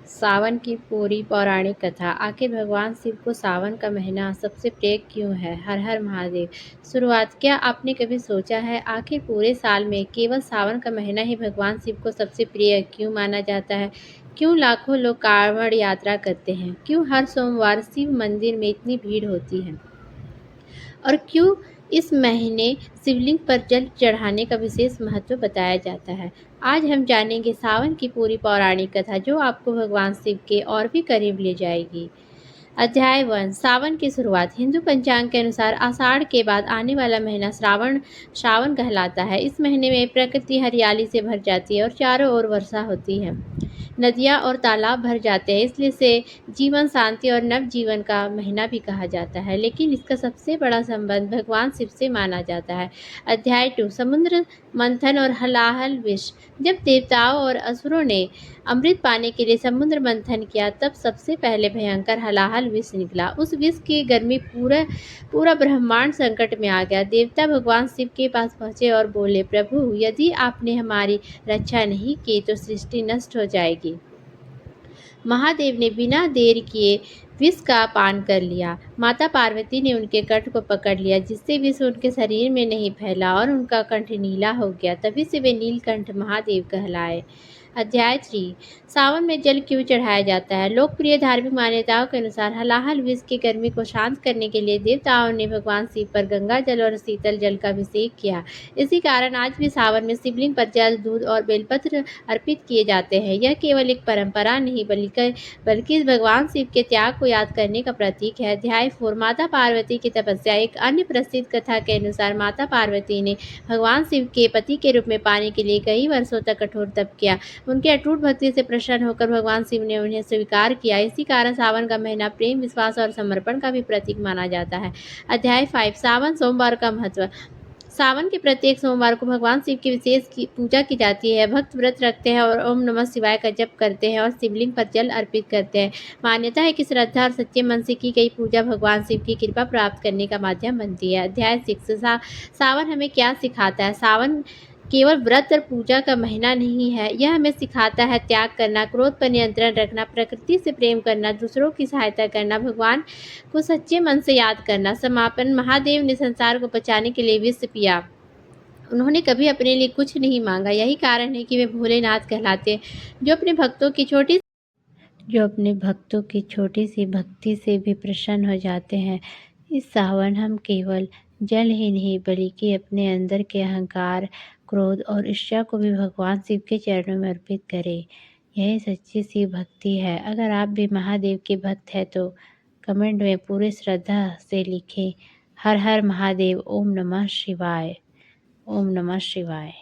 सावन की पूरी पौराणिक कथा। आखिर भगवान शिव को सावन का महीना सबसे प्रिय क्यों है? हर हर महादेव। शुरुआत। क्या आपने कभी सोचा है आखिर पूरे साल में केवल सावन का महीना ही भगवान शिव को सबसे प्रिय क्यों माना जाता है? क्यों लाखों लोग कांवड़ यात्रा करते हैं? क्यों हर सोमवार शिव मंदिर में इतनी भीड़ होती है? और क्यों इस महीने शिवलिंग पर जल चढ़ाने का विशेष महत्व बताया जाता है? आज हम जानेंगे सावन की पूरी पौराणिक कथा, जो आपको भगवान शिव के और भी करीब ले जाएगी। अध्याय 1। सावन की शुरुआत। हिंदू पंचांग के अनुसार आषाढ़ के बाद आने वाला महीना श्रावण कहलाता है। इस महीने में प्रकृति हरियाली से भर जाती है और चारों ओर वर्षा होती है। नदियाँ और तालाब भर जाते हैं, इसलिए इसे जीवन, शांति और नव जीवन का महीना भी कहा जाता है। लेकिन इसका सबसे बड़ा संबंध भगवान शिव से माना जाता है। अध्याय 2। समुद्र मंथन और हलाहल विष। जब देवताओं और असुरों ने अमृत पाने के लिए समुद्र मंथन किया, तब सबसे पहले भयंकर हलाहल विष निकला। उस विष की गर्मी पूरा पूरा ब्रह्मांड संकट में आ गया। देवता भगवान शिव के पास पहुंचे और बोले, प्रभु, यदि आपने हमारी रक्षा नहीं की तो सृष्टि नष्ट हो जाएगी। महादेव ने बिना देर किए विष का पान कर लिया। माता पार्वती ने उनके कंठ को पकड़ लिया, जिससे विष उनके शरीर में नहीं फैला और उनका कंठ नीला हो गया। तभी से वे नीलकंठ महादेव कहलाए। अध्याय 3। सावन में जल क्यों चढ़ाया जाता है? लोकप्रिय धार्मिक मान्यताओं के अनुसार हलाहल विष की गर्मी को शांत करने के लिए देवताओं ने भगवान शिव पर गंगा जल और शीतल जल का अभिषेक किया। इसी कारण आज भी सावन में शिवलिंग पर जल, दूध और बेलपत्र अर्पित किए जाते हैं। यह केवल एक परंपरा नहीं, बल्कि भगवान शिव के त्याग को याद करने का प्रतीक है। अध्याय 4। माता पार्वती की तपस्या। एक अन्य प्रसिद्ध कथा के अनुसार माता पार्वती ने भगवान शिव के पति के रूप में पाने के लिए कई वर्षों तक कठोर तप किया। उनके अटूट भक्ति से प्रसन्न होकर भगवान शिव ने उन्हें स्वीकार किया। इसी कारण सावन का महीना प्रेम, विश्वास और समर्पण का भी प्रतीक माना जाता है। अध्याय 5। सावन सोमवार का महत्व। सावन के प्रत्येक सोमवार को भगवान शिव की विशेष पूजा की जाती है। भक्त व्रत रखते हैं और ओम नमः शिवाय का जप करते हैं और शिवलिंग पर जल अर्पित करते हैं। मान्यता है कि श्रद्धा और सच्चे मन से की गई पूजा भगवान शिव की कृपा प्राप्त करने का माध्यम बनती है। अध्याय 6। सावन हमें क्या सिखाता है? सावन केवल व्रत और पूजा का महीना नहीं है, यह हमें सिखाता है त्याग करना, क्रोध पर नियंत्रण रखना, प्रकृति से प्रेम करना, दूसरों की सहायता करना, भगवान को सच्चे मन से याद करना। समापन। महादेव ने संसार को बचाने के लिए विष पिया। उन्होंने कभी अपने लिए कुछ नहीं मांगा। यही कारण है कि वे भोलेनाथ कहलाते हैं, जो अपने भक्तों की छोटी सी भक्ति से भी प्रसन्न हो जाते हैं। इस सावन हम केवल जल ही नहीं, बल्कि अपने अंदर के अहंकार, क्रोध और ईर्ष्या को भी भगवान शिव के चरणों में अर्पित करें। यही सच्ची सी भक्ति है। अगर आप भी महादेव के भक्त हैं तो कमेंट में पूरी श्रद्धा से लिखें, हर हर महादेव। ओम नमः शिवाय। ओम नमः शिवाय।